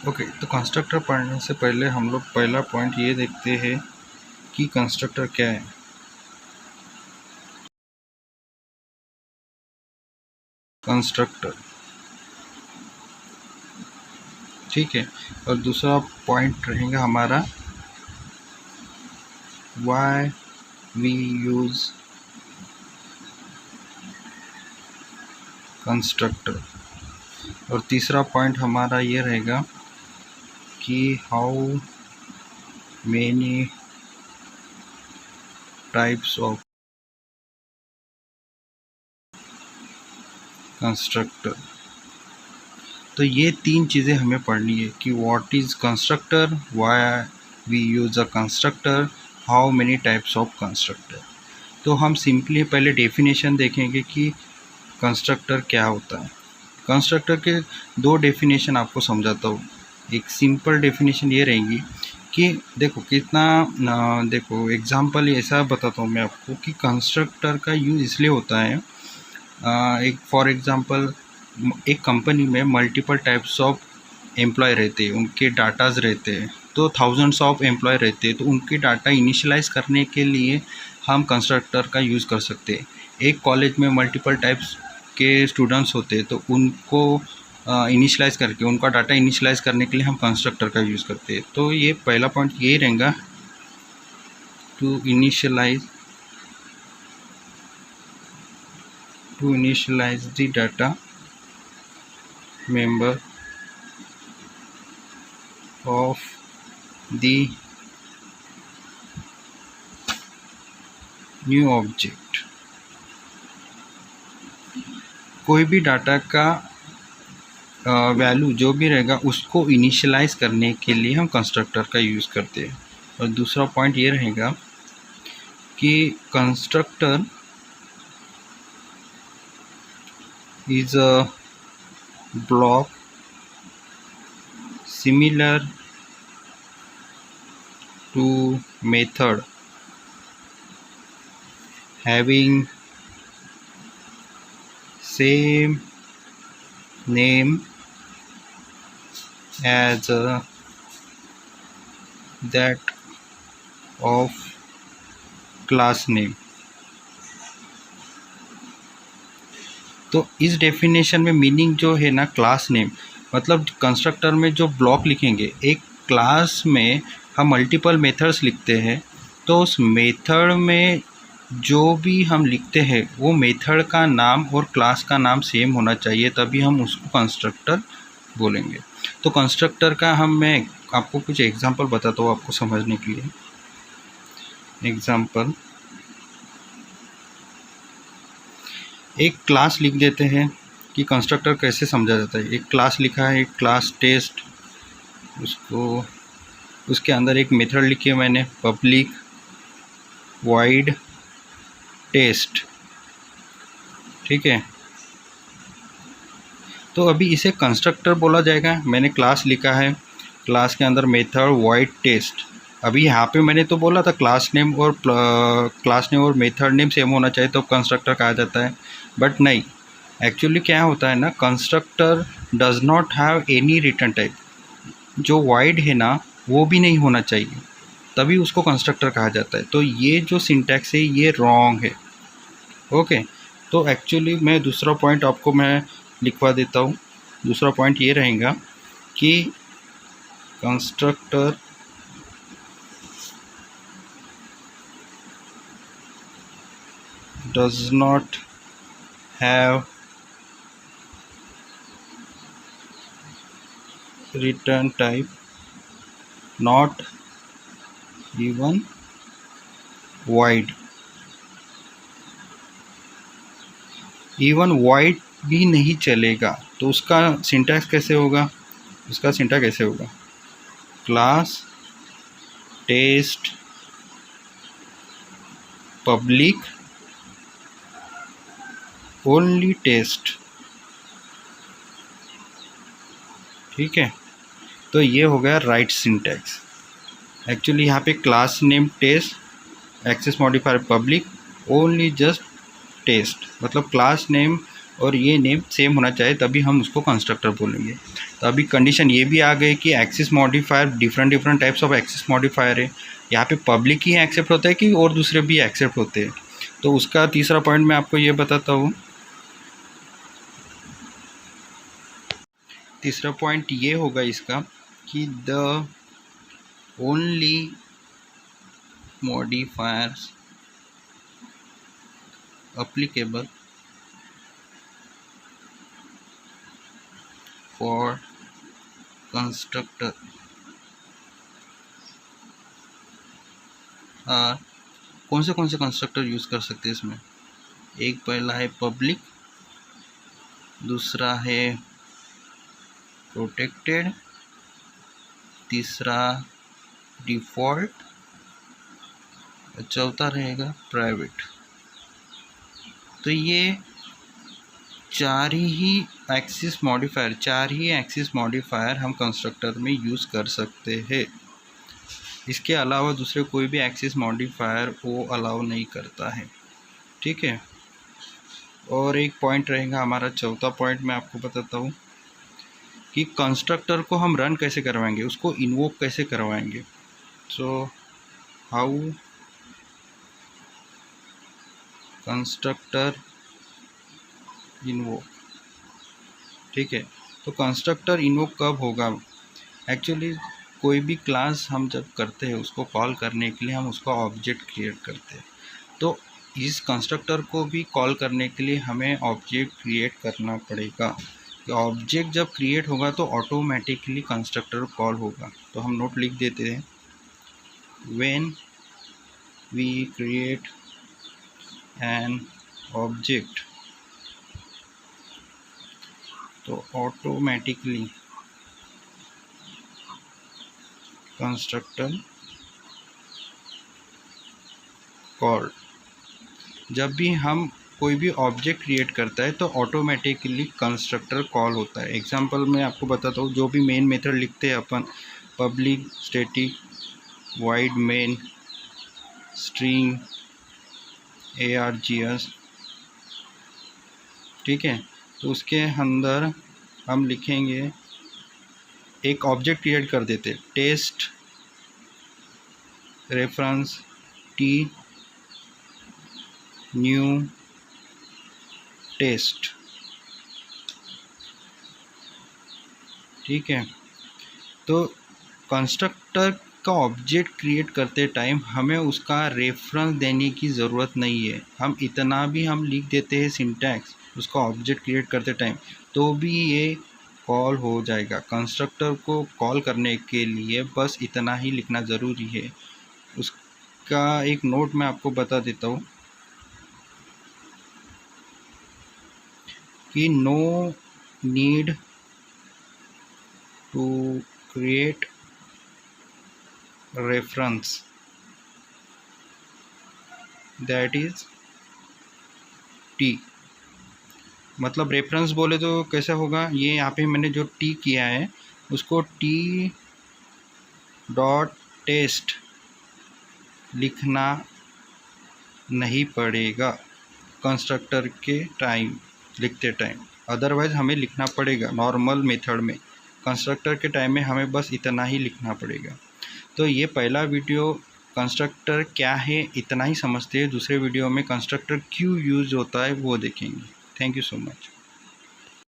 Okay, तो constructor पढ़ने से पहले हम लोग पहला पॉइंट ये देखते हैं कि कंस्ट्रक्टर क्या है। कंस्ट्रक्टर, ठीक है। और दूसरा पॉइंट रहेगा हमारा व्हाई वी यूज कंस्ट्रक्टर। और तीसरा पॉइंट हमारा ये रहेगा कि how many types of constructor. तो ये तीन चीज़ें हमें पढ़नी है कि what is constructor, why we use a constructor, how many types of constructor. तो हम सिंपली पहले डेफिनेशन देखेंगे कि कंस्ट्रक्टर क्या होता है। कंस्ट्रक्टर के दो डेफिनेशन आपको समझाता हूँ। एक सिंपल डेफिनेशन ये रहेगी कि देखो देखो एग्जांपल ऐसा बताता हूँ मैं आपको कि कंस्ट्रक्टर का यूज़ इसलिए होता है। एक फॉर एग्जांपल एक कंपनी में मल्टीपल टाइप्स ऑफ एम्प्लॉय रहते हैं, उनके डाटाज रहते हैं, तो थाउजेंड्स ऑफ एम्प्लॉय रहते हैं, तो उनके डाटा इनिशियलाइज करने के लिए हम कंस्ट्रक्टर का यूज़ कर सकते हैं। एक कॉलेज में मल्टीपल टाइप्स के स्टूडेंट्स होते हैं, तो उनको इनिशियलाइज करके उनका डाटा इनिशियलाइज करने के लिए हम कंस्ट्रक्टर का यूज़ करते हैं। तो ये पहला पॉइंट यही रहेगा, to initialize the data member of the new object। कोई भी डाटा का वैल्यू जो भी रहेगा उसको इनिशियलाइज करने के लिए हम कंस्ट्रक्टर का यूज़ करते हैं। और दूसरा पॉइंट ये रहेगा कि constructor is a block similar to method having same name as that of class name। तो इस डेफिनेशन में मीनिंग जो है ना, क्लास नेम मतलब कंस्ट्रक्टर में जो ब्लॉक लिखेंगे, एक क्लास में हम मल्टीपल मेथड्स लिखते हैं, तो उस मेथड में जो भी हम लिखते हैं वो मेथड का नाम और क्लास का नाम सेम होना चाहिए, तभी हम उसको कंस्ट्रक्टर बोलेंगे। तो कंस्ट्रक्टर का मैं आपको कुछ एग्जांपल बताता हूँ आपको समझने के लिए। एग्जांपल, एक क्लास लिख देते हैं कि कंस्ट्रक्टर कैसे समझा जाता है। एक क्लास लिखा है, एक क्लास टेस्ट, उसके अंदर एक मेथड लिखी है मैंने, पब्लिक वॉइड टेस्ट, ठीक है। तो अभी इसे कंस्ट्रक्टर बोला जाएगा। मैंने क्लास लिखा है, क्लास के अंदर मेथड वॉइड टेस्ट। अभी यहाँ पे मैंने तो बोला था क्लास नेम और मेथड नेम सेम होना चाहिए तो कंस्ट्रक्टर कहा जाता है, बट नहीं, एक्चुअली क्या होता है ना, constructor does not have any return type. जो वाइड है ना वो भी नहीं होना चाहिए, तभी उसको कंस्ट्रक्टर कहा जाता है। तो ये जो सिंटैक्स है ये रॉन्ग है। ओके, तो एक्चुअली मैं दूसरा पॉइंट आपको मैं लिखवा देता हूँ। दूसरा पॉइंट ये रहेगा कि constructor does not have return type, not even void। Even void भी नहीं चलेगा, तो उसका सिंटैक्स कैसे होगा? उसका सिंटैक्स कैसे होगा? Class test public only test, ठीक है। तो ये हो गया राइट सिंटैक्स। एक्चुअली यहाँ पे class name test, access modifier public, only just test, मतलब क्लास नेम और ये नेम सेम होना चाहिए, तभी हम उसको कंस्ट्रक्टर बोलेंगे। तो अभी कंडीशन ये भी आ गई कि access modifier different types of access modifier है। यहाँ पे पब्लिक ही एक्सेप्ट होता है कि और दूसरे भी एक्सेप्ट होते हैं। तो उसका तीसरा पॉइंट मैं आपको ये बताता हूँ। तीसरा पॉइंट ये होगा इसका कि the only modifiers applicable for constructor कौन से कंस्ट्रक्टर यूज़ कर सकते हैं इसमें? एक पहला है पब्लिक, दूसरा है प्रोटेक्टेड, तीसरा डिफ़ॉल्ट, चौथा रहेगा प्राइवेट। तो ये चार ही एक्सिस मॉडिफायर हम कंस्ट्रक्टर में यूज़ कर सकते हैं। इसके अलावा दूसरे कोई भी एक्सिस मॉडिफायर वो अलाउ नहीं करता है, ठीक है। और एक पॉइंट रहेगा हमारा चौथा पॉइंट, मैं आपको बताता हूँ कि कंस्ट्रक्टर को हम रन कैसे करवाएंगे, उसको इन्वोक कैसे करवाएंगे। सो हाउ कंस्ट्रक्टर इन्वोक, ठीक है। तो कंस्ट्रक्टर इन्वोक कब होगा? एक्चुअली कोई भी क्लास हम जब करते हैं उसको कॉल करने के लिए हम उसका ऑब्जेक्ट क्रिएट करते हैं। तो इस कंस्ट्रक्टर को भी कॉल करने के लिए हमें ऑब्जेक्ट क्रिएट करना पड़ेगा। ऑब्जेक्ट जब क्रिएट होगा तो ऑटोमेटिकली कंस्ट्रक्टर कॉल होगा। तो हम नोट लिख देते हैं, when we create an object तो ऑटोमेटिकली कंस्ट्रक्टर कॉल। जब भी हम कोई भी ऑब्जेक्ट क्रिएट करता है तो ऑटोमेटिकली कंस्ट्रक्टर कॉल होता है। एग्जांपल मैं आपको बताता हूँ, जो भी मेन मेथड लिखते हैं अपन, public static void main string args, ठीक है। तो उसके अंदर हम लिखेंगे, एक ऑब्जेक्ट क्रिएट कर देते, test reference t new test, ठीक है। तो कंस्ट्रक्टर का ऑब्जेक्ट क्रिएट करते टाइम हमें उसका रेफरेंस देने की ज़रूरत नहीं है। हम इतना भी हम लिख देते हैं सिंटैक्स उसका ऑब्जेक्ट क्रिएट करते टाइम, तो भी ये कॉल हो जाएगा। कंस्ट्रक्टर को कॉल करने के लिए बस इतना ही लिखना ज़रूरी है। उसका एक नोट मैं आपको बता देता हूँ कि no need to create reference, that is t. मतलब रेफरेंस बोले तो कैसा होगा, ये यहाँ पे मैंने जो टी किया है उसको टी डॉट टेस्ट लिखना नहीं पड़ेगा कंस्ट्रक्टर के टाइम, लिखते टाइम। अदरवाइज़ हमें लिखना पड़ेगा नॉर्मल मेथड में। कंस्ट्रक्टर के टाइम में हमें बस इतना ही लिखना पड़ेगा। तो ये पहला वीडियो कंस्ट्रक्टर क्या है इतना ही समझते हैं। दूसरे वीडियो में कंस्ट्रक्टर क्यों यूज़ होता है वो देखेंगे। Thank you so much.